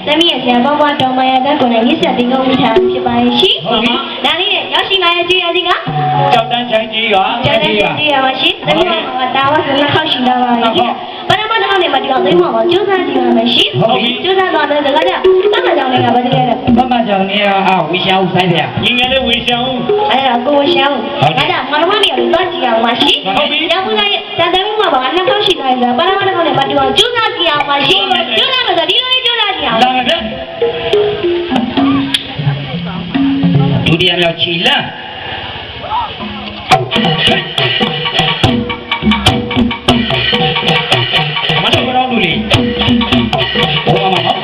သမီးရဲ့ဆရာပေါင်းတော်မရတဲ့ကိုယ်နဲ့ရစ်ဆက်တင်ကုန်ထားဖြစ်ပါရဲ့ရှိဒါလေးနဲ့ရောက်ရှိလာရဲ့ကြည်ရစီကကြောက်တန်းချမ်းကြီးကကြောက်တန်းချမ်းကြီးရပါရှိသမီးကတာဝါဆိုလက်ခောက်ရှိလာပါရဲ့ဘာမှမတော့နဲ့မတရားသိမ်းမှာကျိုးစားကြည့်ရမယ်ရှိကျိုးစားတော့လည်းဒါကကြတမကြောင်လေးကဘာတကယ်လဲတမကြောင်လေးကဝီရှောင်းဆိုင်ပြညီငယ်လေးဝီရှောင်းအဲ့ဒါကိုဝီရှောင်းဒါကမနမနေတော့ကြည့်အောင်ပါရှိရောက်ဘူးလားတန်တယ်မှာဘာနှစ်ခောက်ရှိလာရဲ့ဘာမှမတော့နဲ့မတရားကျိုးစားကြည့်အောင်ပါရှိကျိုးစားလို့ဒီလိုကျိုးစားကြည့်အောင်လာခဲ့ဒုတိယမြောက်ခြေလမ်းမတော်ကတော့လူလေးဘောမမဟုတ်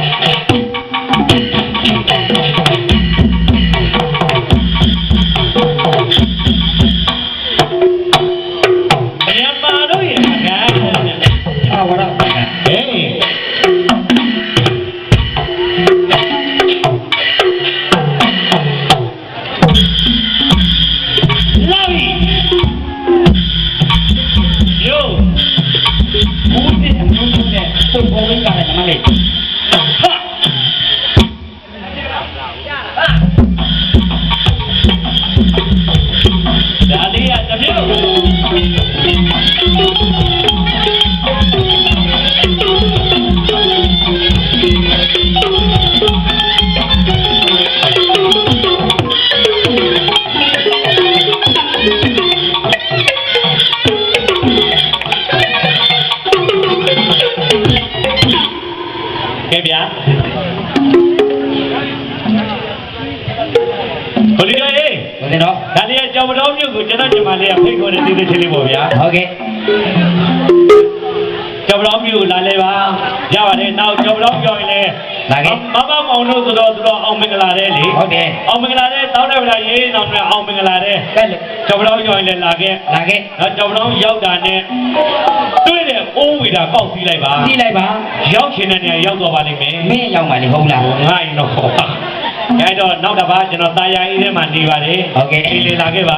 ကဲ့ကြောက်တော့မြို့လာလဲပါရပါတယ်နောက်ကြောက်တော့ပြောရင်လည်းလာခဲ့မမမောင်တို့ဆိုတော့သူတို့အောင်မင်္ဂလာတဲ့လေဟုတ်တယ်အောင်မင်္ဂလာတဲ့တောင်းတယ်ဗလားရေးအောင်နဲ့အောင်မင်္ဂလာတဲ့ကြောက်တော့ပြောရင်လည်းလာခဲ့နောက်ကြောက်တော့ရောက်တာနဲ့တွေ့တဲ့အိုးဝေတာပေါက်စီးလိုက်ပါရောက်ချင်တဲ့နေရာရောက်တော့ပါလိမ့်မယ်မင်းရောက်ပါလိမ့်ဟုတ်လားငါ့ရင်တော့အဲ့တော့နောက်တစ်ပါးကျွန်တော်တာယာအေးထဲမှာနေပါတယ်ဟုတ်ကဲ့အိမ်လေလာခဲ့ပါ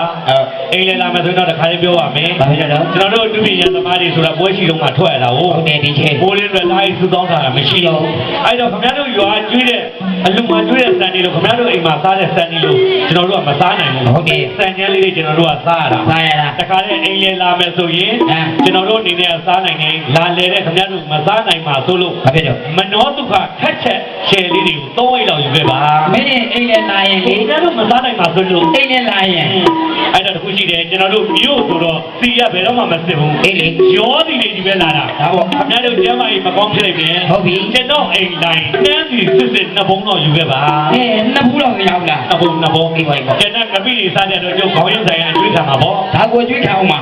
အိမ်လေလာမယ်ဆိုတော့တစ်ခါလေးပြောပါမယ်ဘာဖြစ်တော့ကျွန်တော်တို့အတူပြင်သမားတွေဆိုတာပွဲရှိတော့မှထွက်ရတာဟုတ်တယ်ဒီချိန်ပိုးလေးတွေလာပြီးစုတောင်းတာမရှိတော့အဲ့တော့ခင်ဗျားတို့ရွာကျွေးတဲ့အလူမကျွေးတဲ့စံတွေလို့ခင်ဗျားတို့အိမ်မှာစားတဲ့စံတွေလို့ကျွန်တော်တို့ကမစားနိုင်ဘူးဟုတ်တယ်စံကျန်းလေးတွေကျွန်တော်တို့ကစားရတာတစ်ခါလေးအိမ်လေလာမယ်ဆိုရင်ကျွန်တော်တို့အနေနဲ့စားနိုင်တယ်လာလေတဲ့ခင်ဗျားတို့မစားနိုင်ပါဆိုလို့ဘာဖြစ်တော့မနောဒုက္ခခက်ချက်ရှယ်လေးတွေကို3အိတ်လောက်ယူခဲ့ပါမင်းအိမ်လေလာရင်လေကျွန်တော်တို့မစားနိုင်ပါဆိုလို့အိမ်လေလာရင်အဲ့တော့တခုရှိတယ်ကျွန်တော်တို့မြို့ဆိုတော့စီရဘယ်တော့မှမစစ်ဘူးအေးလေရောစီလေးဒီပဲလာတာဒါပေါ့ခင်ဗျားတို့ကျမ်းမာရေးမကောင်းဖြစ်လိုက်ပြန်ဟုတ်ပြီကျွန်တော်အိမ်တိုင်းတန်းစီစစ်နှစ်ဘုံတော့ယူခဲ့ပါနှစ်ဘူးတော့မရောက်လားနှစ်ဘုံအေးပါကျွန်တော်ငပိတွေစားတဲ့တော့ကျုပ်ခေါင်းရုပ်ဆိုင်အကျွေးခံမှာပေါ့ဒါကိုကျွေးခံအောင်ပါ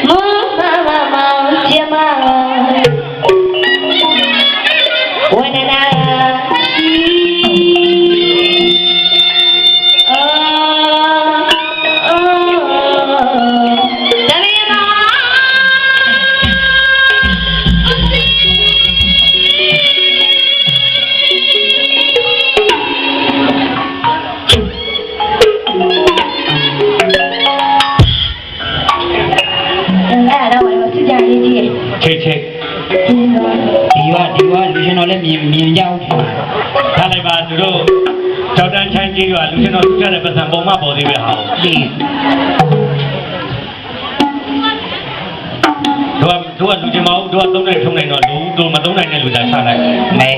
မောကျမဝနနာချိတ်ဒီရွာလူရှင်တော်လည်းမြင်ကြအောင်ထားလိုက်ပါသူတို့ကြောက်တန်းချမ်းကြီးရွာလူရှင်တော်လူချတဲ့ပတ်စံပုံမှပေါ်သေးပဲဟာဒီတို့ကလူချင်းမအောင်တို့ကသုံးနိုင်ထုံနိုင်တော့လူတို့မသုံးနိုင်တဲ့လူသာချလိုက်မဲ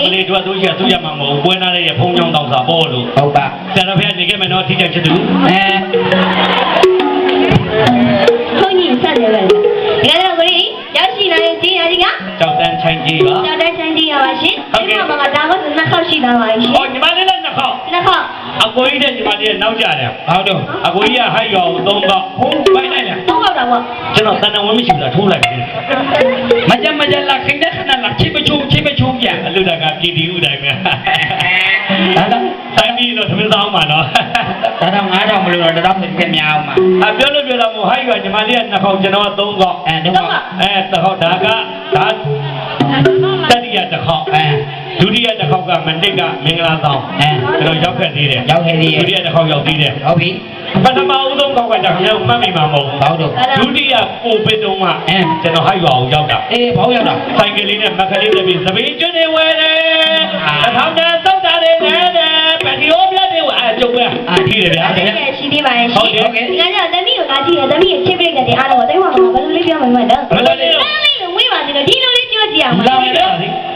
မလေးတို့ကသူရှိသူရမှာမဟုတ်ပွဲနာတဲ့ဖုံးချောင်းတောင်စာပေါ်လို့ဟုတ်ပါဆရာတော်ဖះနေခဲ့မယ်နော်ထိကြချစ်သူဘုန်းကြီးဆက်တယ်ပဲဒါတော့ကိုကြီးရောက်ရှိလာရင်ကြီးရကြီးကကြောက်တန်းချမ်းကြီးပါကြောက်တန်းချမ်းကြီးရပါရှင်ဒီမှာကဒါမှနှစ်ခေါက်ရှိလာပါရှင်ဟောညီမလေးလည်းနှစ်ခေါက်အကိုကြီးတဲ့ညီမလေးနောက်ကြတယ်ဟုတ်တော့အကိုကြီးကဟိုက်ရော3ခေါက်ဟုတ်ပိုက်လိုက်လား3ခေါက်တော့ဗောကျွန်တော်တန်တန်ဝင်မရှိဘူးလားထိုးလိုက်တယ်မကြလာခိတဲ့ခဏလာချိမချိုးပြန်အလူတကပြည်တီဥတိုင်းပဲဒါကတိုင်းပြည်တော့သမီးဆောင်မှာနော်ဒါတော့9000မလို့တော့1000ဖြစ်များအောင်ပါပြောလို့ပြောတော့ဟိုဟိုက်ရောညီမလေးက2ခေါက်ကျွန်တော်က3ခေါက်3ခေါက်တစ်ခေါက်ဒါကတတိယတစ်ခေါက် ဒုတိယတစ်ခေါက်ကမနစ်ကမင်္ဂလာဆောင်ကျွန်တော်ရောက်ခဲ့သေးတယ်ဒုတိယတစ်ခေါက်ရောက်သေးတယ်ဟုတ်ပြီပထမဦးဆုံးခေါက်ကကျွန်တော်မှတ်မိမှာမဟုတ်ဘူးဒုတိယကိုပစ်တုံးကကျွန်တော်ဟိုက်ရွာကိုရောက်တာဘောင်းရောက်တာဆိုင်ကလေးနဲ့မကလေးနဲ့ပြီးသပင်းကျွန်းနေဝဲတယ်တစ်ထောင်တန်းစောက်တာတွေနဲ့ပက်တီယိုပြတ်တွေကိုကျုပ်ပဲထိတယ်ဗျာရှိသေးပါရဲ့ရှိဒီကနေ့သမီးကိုလာကြည့်ရသမီးရဲ့ချစ်ပြိတ်တဲ့အားလုံးကိုတိတ်ဝါမှာဘယ်လိုလေးပြောမှမလဲတော့ဘယ်လိုလေးဝေးပါစေလို့ဒီလိုလေးပြောကြည့်အောင်ပါဟေး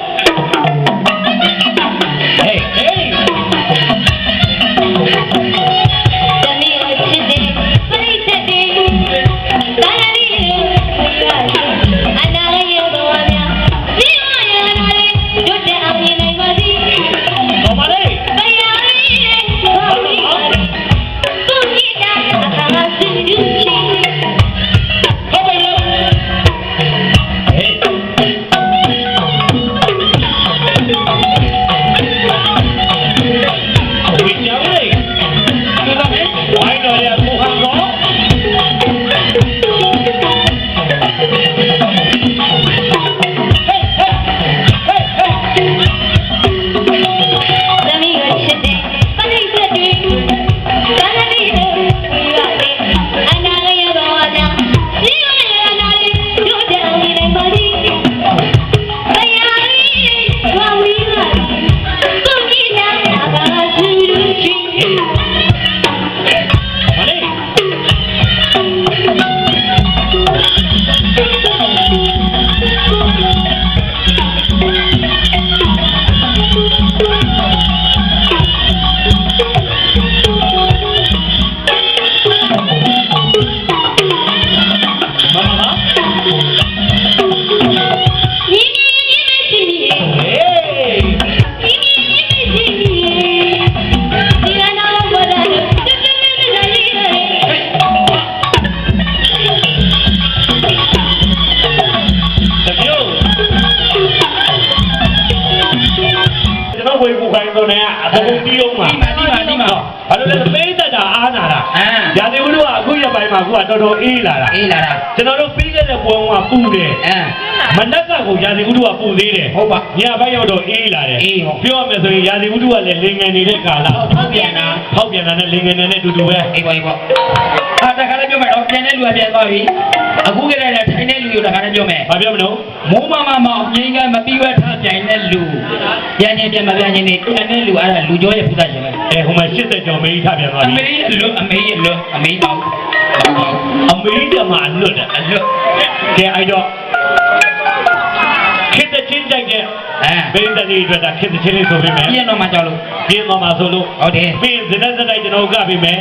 ရာသီဥတုကအခုရပိုင်းမှာအခုကတော်တော်အေးလာတာကျွန်တော်တို့ပြီးခဲ့တဲ့ပွဲကပူတယ်မနက်ကကိုရာသီဥတုကပူသေးတယ်ဟုတ်ပါညပိုင်းရောက်တော့အေးလာတယ်ပြောရမယ်ဆိုရင်ရာသီဥတုကလည်းလင်ငယ်နေတဲ့ကာလဖောက်ပြန်တာနဲ့လင်ငယ်နဲ့တူတူပဲအေးပေါ့တခါလည်းပြောမယ်တော့ပြန်တဲ့လူကပြန်သွားပြီအခုကလည်းထိုင်တဲ့လူရောတခါလည်းပြောမယ်ဘာပြောမလို့မိုးမမအငိမ့်ကမပြီးဝဲထားပြန်တဲ့လူပြန်မပြန်နေပြန်တဲ့လူအဲ့ဒါလူကြောရဲ့ဘုရားရှင်ပဲဟိုမှာ80ကျော်မေးထားပြန်သွားပြီအမေကြီးတော့အမေကြီးကမှအလွတ်ကဲအဲ့တော့ခေတ္တချင်းကြိုက်တဲ့ဘယ်တည်းအတွက်ဒါခေတ္တချင်းလေးဆိုပေးမယ်ပြင်းတော့မှကြောက်လို့ပြင်းတော့မှဆိုလို့ဟုတ်တယ်ပြီးဇနစတိုက်ကျွန်တော်ကပေးမယ်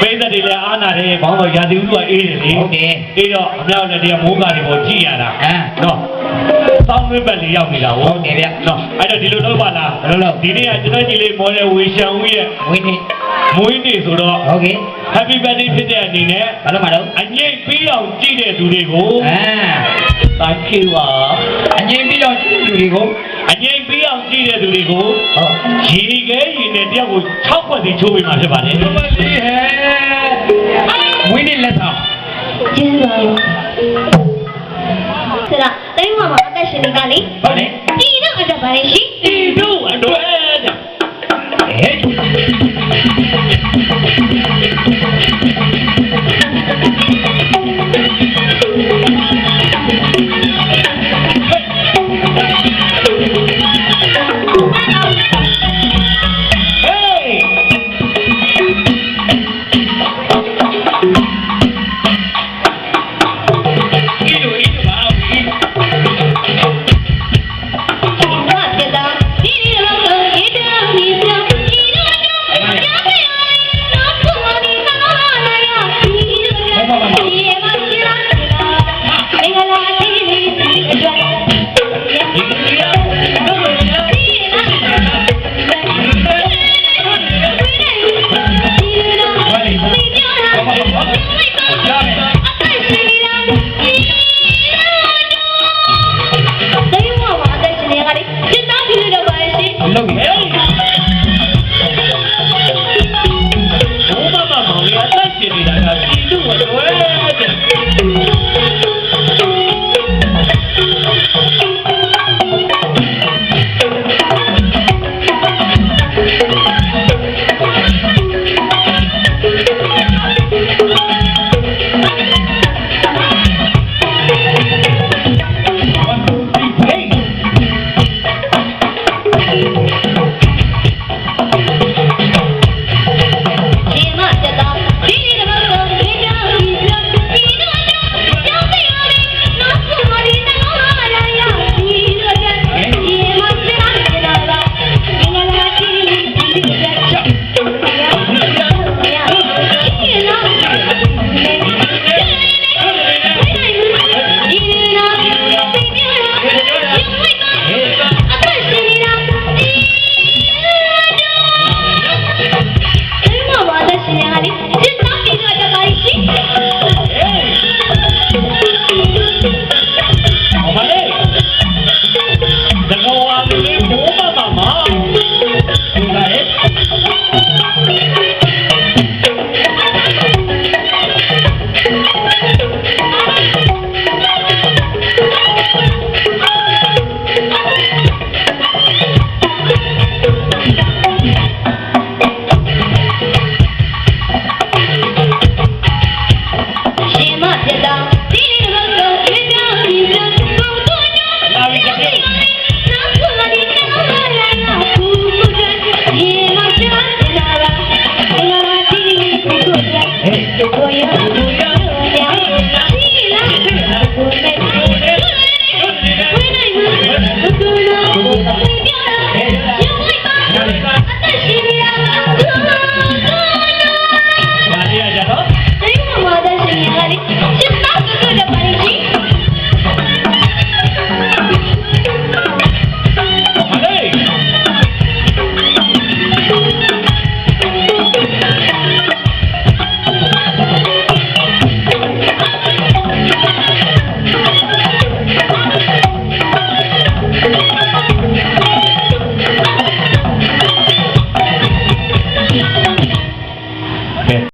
ဘယ်တည်းလည်းအားနာတယ်ဘောင်းတော့ရာသီဥတုကအေးတယ်လေဟုတ်တယ်အေးတော့အမြောက်နဲ့တရားမိုးကားတွေပေါ်ကြည့်ရတာနော်တောင်းဝိပတ်လေးရောက်နေတာဟုတ်တယ်ဗျနော်အဲ့တော့ဒီလိုလုပ်ပါလားဘယ်လိုလုပ်ဒီနေ့ကကျွန်တော်ကြီးလေးမော်ဒယ်ဝေရှန်ဦးရဲ့မွေးနေ့ဆိုတော့ဟုတ်ကဲ့ Happy birthday ဖြစ်တဲ့အနေနဲ့ဘာလို့မလုပ်အငိမ့်ပြီးအောင်ကြည့်တဲ့သူတွေကို thank you ပါအငိမ့်ပြီးအောင်ကြည့်တဲ့သူတွေကိုရေခဲရေနဲ့တယောက်ကို6ခွက်စီချိုးပေးမှာဖြစ်ပါတယ်ဟုတ်ပါပြီဟဲ့ဝင်းနေလက်ဆောင်ကျေးဇူးပါ